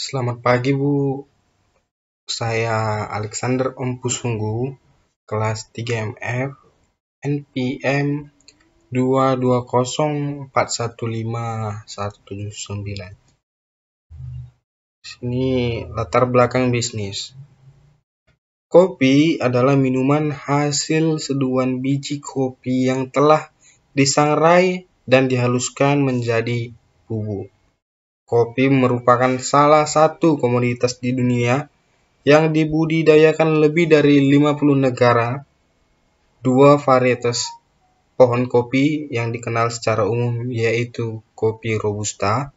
Selamat pagi Bu, saya Alexander Ompusunggu, kelas 3 MF, NPM 220415179. Sini latar belakang bisnis. Kopi adalah minuman hasil seduhan biji kopi yang telah disangrai dan dihaluskan menjadi bubuk. Kopi merupakan salah satu komoditas di dunia yang dibudidayakan lebih dari 50 negara. Dua varietas pohon kopi yang dikenal secara umum yaitu kopi Robusta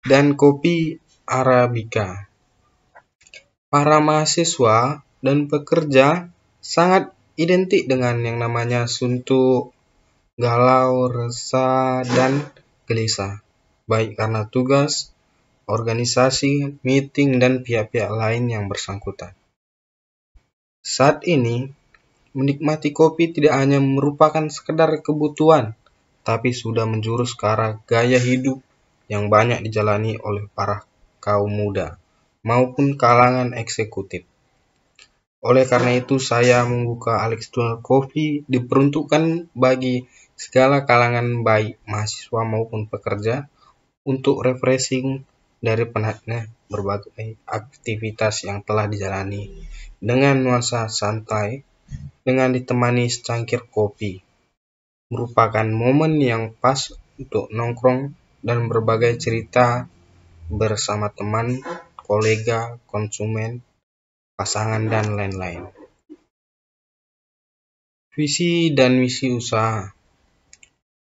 dan kopi Arabica. Para mahasiswa dan pekerja sangat identik dengan yang namanya suntuk, galau, resah, dan gelisah, baik karena tugas, organisasi, meeting, dan pihak-pihak lain yang bersangkutan. Saat ini, menikmati kopi tidak hanya merupakan sekedar kebutuhan, tapi sudah menjurus ke arah gaya hidup yang banyak dijalani oleh para kaum muda maupun kalangan eksekutif. Oleh karena itu, saya membuka Alexander Coffee diperuntukkan bagi segala kalangan baik mahasiswa maupun pekerja untuk refreshing dari penatnya berbagai aktivitas yang telah dijalani dengan nuansa santai dengan ditemani secangkir kopi. Merupakan momen yang pas untuk nongkrong dan berbagai cerita bersama teman, kolega, konsumen, pasangan, dan lain-lain. Visi dan misi usaha.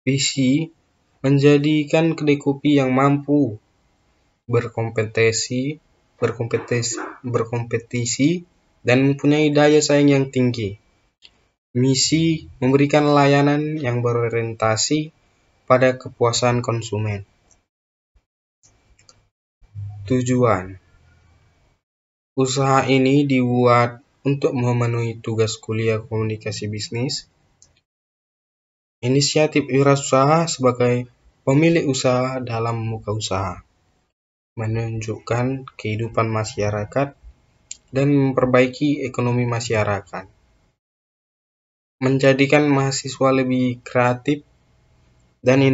Visi menjadikan kedai kopi yang mampu berkompetisi dan mempunyai daya saing yang tinggi. Misi memberikan layanan yang berorientasi pada kepuasan konsumen. Tujuan usaha ini dibuat untuk memenuhi tugas kuliah komunikasi bisnis. Inisiatif wirausaha sebagai pemilik usaha dalam membuka usaha, menunjukkan kehidupan masyarakat dan memperbaiki ekonomi masyarakat. Menjadikan mahasiswa lebih kreatif dan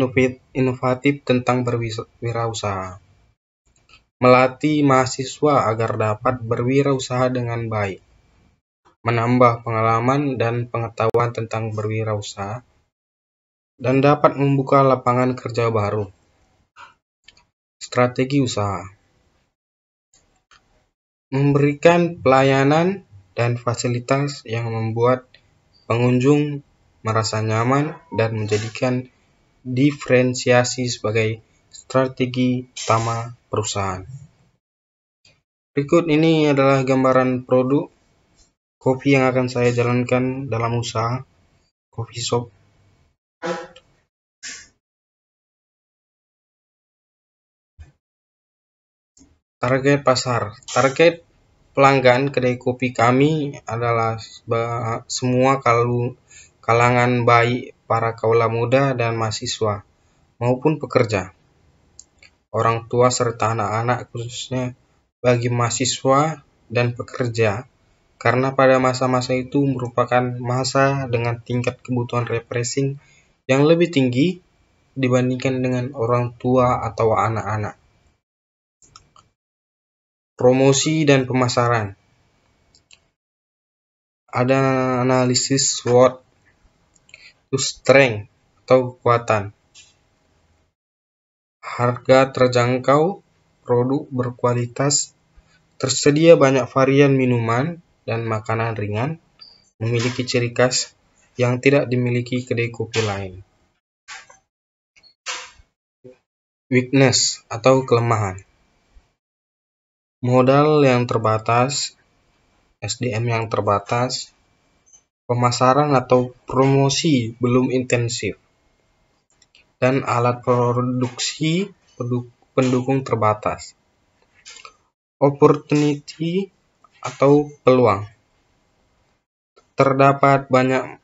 inovatif tentang berwirausaha. Melatih mahasiswa agar dapat berwirausaha dengan baik. Menambah pengalaman dan pengetahuan tentang berwirausaha dan dapat membuka lapangan kerja baru. Strategi usaha. Memberikan pelayanan dan fasilitas yang membuat pengunjung merasa nyaman dan menjadikan diferensiasi sebagai strategi utama perusahaan. Berikut ini adalah gambaran produk kopi yang akan saya jalankan dalam usaha coffee shop. Target pasar. Target pelanggan kedai kopi kami adalah semua kalangan baik para kaula muda dan mahasiswa maupun pekerja, orang tua serta anak-anak, khususnya bagi mahasiswa dan pekerja, karena pada masa-masa itu merupakan masa dengan tingkat kebutuhan refreshing yang lebih tinggi dibandingkan dengan orang tua atau anak-anak. Promosi dan pemasaran. Ada analisis SWOT to strength atau kekuatan. Harga terjangkau, produk berkualitas, tersedia banyak varian minuman dan makanan ringan, memiliki ciri khas yang tidak dimiliki kedai kopi lain. Weakness atau kelemahan. Modal yang terbatas, SDM yang terbatas, pemasaran atau promosi belum intensif, dan alat produksi pendukung terbatas. Opportunity atau peluang. Terdapat banyak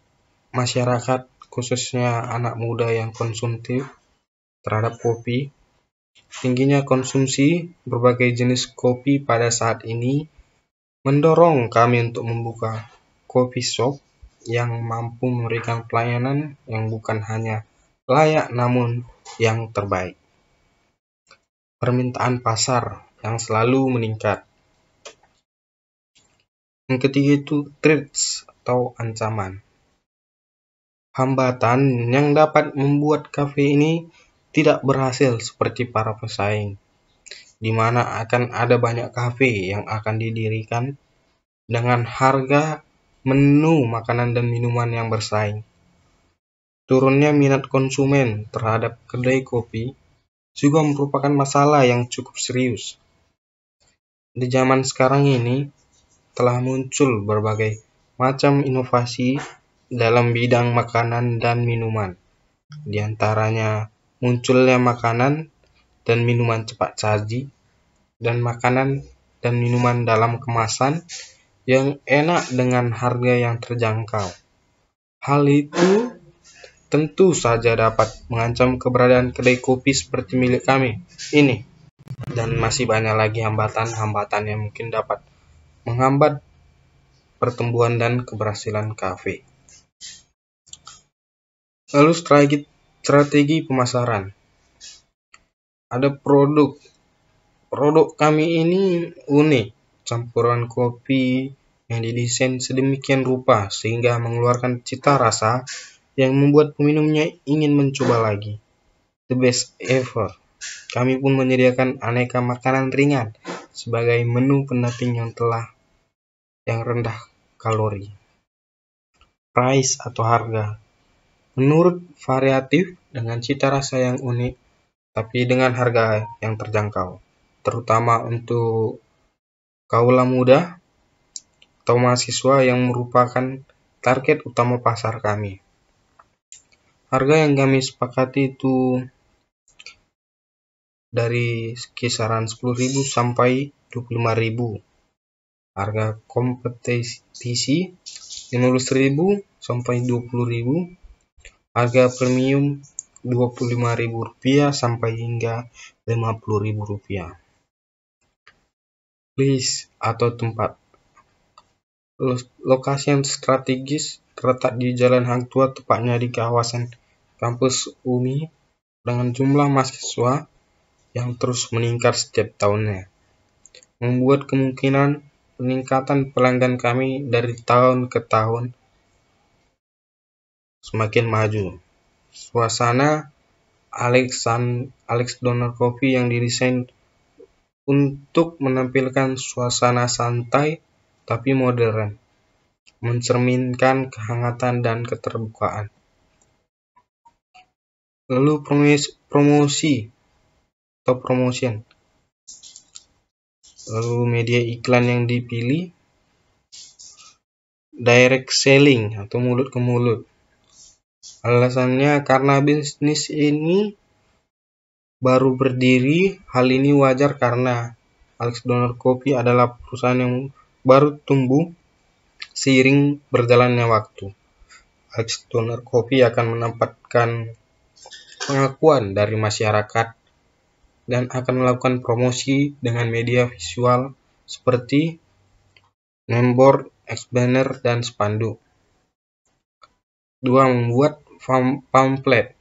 masyarakat, khususnya anak muda yang konsumtif terhadap kopi, Tingginya konsumsi berbagai jenis kopi pada saat ini mendorong kami untuk membuka coffee shop yang mampu memberikan pelayanan yang bukan hanya layak namun yang terbaik. Permintaan pasar yang selalu meningkat. Yang ketiga itu threats atau ancaman. Hambatan yang dapat membuat kafe ini tidak berhasil seperti para pesaing, di mana akan ada banyak kafe yang akan didirikan dengan harga menu makanan dan minuman yang bersaing. Turunnya minat konsumen terhadap kedai kopi juga merupakan masalah yang cukup serius. Di zaman sekarang ini telah muncul berbagai macam inovasi dalam bidang makanan dan minuman. Di antaranya munculnya makanan dan minuman cepat saji dan makanan dan minuman dalam kemasan yang enak dengan harga yang terjangkau. Hal itu tentu saja dapat mengancam keberadaan kedai kopi seperti milik kami ini. Dan masih banyak lagi hambatan-hambatan yang mungkin dapat menghambat pertumbuhan dan keberhasilan kafe. Lalu strategi pemasaran. Ada produk kami ini unik, campuran kopi yang didesain sedemikian rupa sehingga mengeluarkan cita rasa yang membuat peminumnya ingin mencoba lagi. The best ever. Kami pun menyediakan aneka makanan ringan sebagai menu pendamping yang rendah kalori. Price atau harga. Menurut variatif dengan cita rasa yang unik, tapi dengan harga yang terjangkau, terutama untuk kaula muda atau mahasiswa yang merupakan target utama pasar kami. Harga yang kami sepakati itu dari kisaran 10.000 sampai 25.000. Harga kompetisi 15.000 sampai 20.000. Harga premium Rp25.000 sampai hingga Rp50.000. List atau tempat. Lokasi yang strategis terletak di Jalan Hang Tua, tepatnya di kawasan kampus UNI dengan jumlah mahasiswa yang terus meningkat setiap tahunnya, membuat kemungkinan peningkatan pelanggan kami dari tahun ke tahun semakin maju. Suasana Alex Donor Coffee yang didesain untuk menampilkan suasana santai tapi modern, mencerminkan kehangatan dan keterbukaan. Lalu promosi atau promotion. Lalu media iklan yang dipilih, direct selling atau mulut ke mulut. Alasannya karena bisnis ini baru berdiri. Hal ini wajar karena Alex Donor Coffee adalah perusahaan yang baru tumbuh seiring berjalannya waktu. Alex Donor Coffee akan mendapatkan pengakuan dari masyarakat dan akan melakukan promosi dengan media visual seperti nameboard, banner, dan spanduk. 2. Membuat pamflet,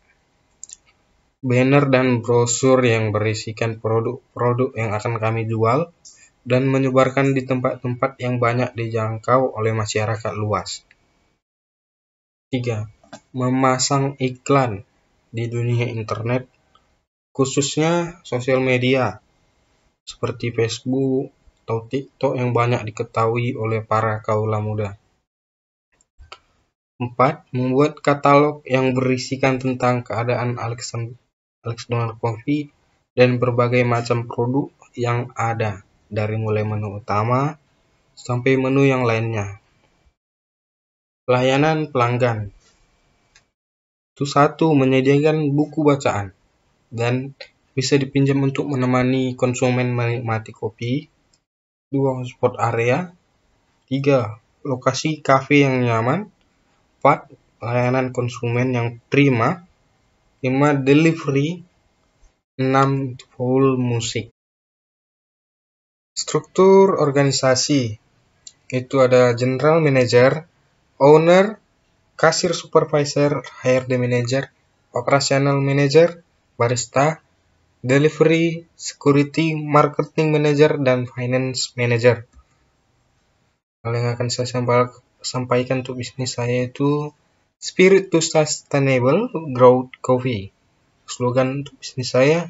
banner, dan brosur yang berisikan produk-produk yang akan kami jual dan menyebarkan di tempat-tempat yang banyak dijangkau oleh masyarakat luas. 3. Memasang iklan di dunia internet, khususnya sosial media seperti Facebook atau TikTok yang banyak diketahui oleh para kaula muda. 4. Membuat katalog yang berisikan tentang keadaan Alex Donor Coffee dan berbagai macam produk yang ada, dari mulai menu utama sampai menu yang lainnya. Pelayanan pelanggan. Itu 1. Menyediakan buku bacaan dan bisa dipinjam untuk menemani konsumen menikmati kopi. 2. Spot area. 3. Lokasi kafe yang nyaman. 4. Layanan konsumen yang prima. 5. Delivery 6. Full musik. Struktur organisasi itu ada general manager, owner, kasir supervisor, HRD manager, operational manager, barista, delivery, security, marketing manager, dan finance manager. Hal yang akan saya sampaikan untuk bisnis saya itu Spirit to Sustainable Growth Coffee. Slogan untuk bisnis saya,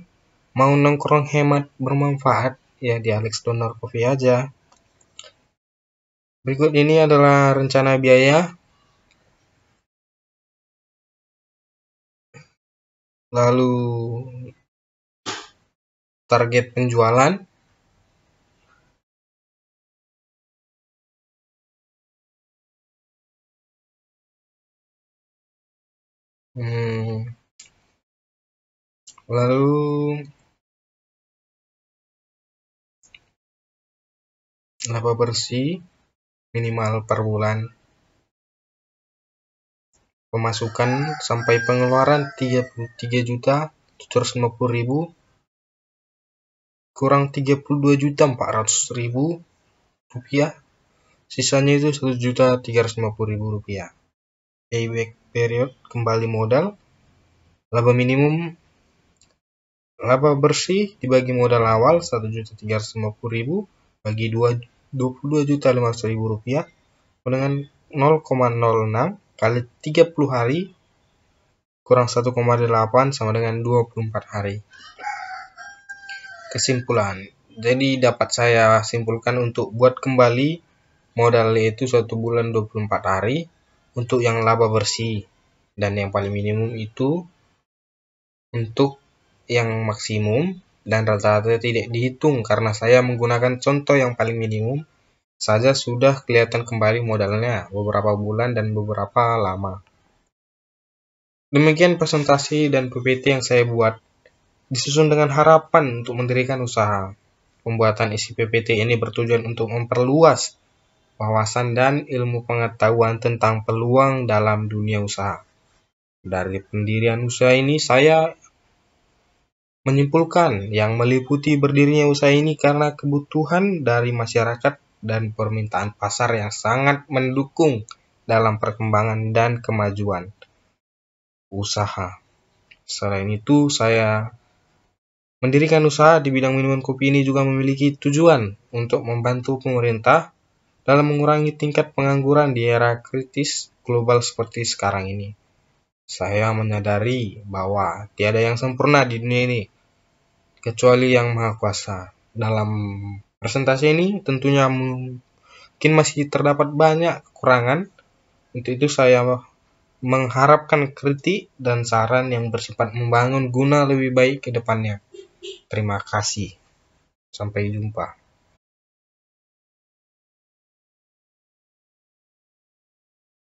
mau nongkrong hemat bermanfaat, ya di Alex Donor Coffee aja. Berikut ini adalah rencana biaya, lalu target penjualan, lalu laba bersih minimal per bulan, pemasukan sampai pengeluaran 33.750.000 kurang 32.400.000 rupiah, sisanya itu 1.350.000 rupiah. Payback period kembali modal, laba minimum, laba bersih dibagi modal awal 1.350.000 bagi 22.500.000 rupiah dengan 0,06 kali 30 hari kurang 1,8 sama dengan 24 hari. Kesimpulan, jadi dapat saya simpulkan untuk buat kembali modal itu 1 bulan 24 hari untuk yang laba bersih, dan yang paling minimum itu untuk yang maksimum, dan rata-rata tidak dihitung karena saya menggunakan contoh yang paling minimum saja sudah kelihatan kembali modalnya beberapa bulan dan beberapa lama. Demikian presentasi dan PPT yang saya buat, disusun dengan harapan untuk mendirikan usaha. Pembuatan isi PPT ini bertujuan untuk memperluas wawasan dan ilmu pengetahuan tentang peluang dalam dunia usaha. Dari pendirian usaha ini, saya menyimpulkan yang meliputi berdirinya usaha ini karena kebutuhan dari masyarakat dan permintaan pasar yang sangat mendukung dalam perkembangan dan kemajuan usaha. Selain itu, saya mendirikan usaha di bidang minuman kopi ini juga memiliki tujuan untuk membantu pemerintah dalam mengurangi tingkat pengangguran di era kritis global seperti sekarang ini. Saya menyadari bahwa tiada yang sempurna di dunia ini, kecuali Yang Maha Kuasa. Dalam presentasi ini tentunya mungkin masih terdapat banyak kekurangan. Untuk itu saya mengharapkan kritik dan saran yang bersifat membangun guna lebih baik ke depannya. Terima kasih. Sampai jumpa.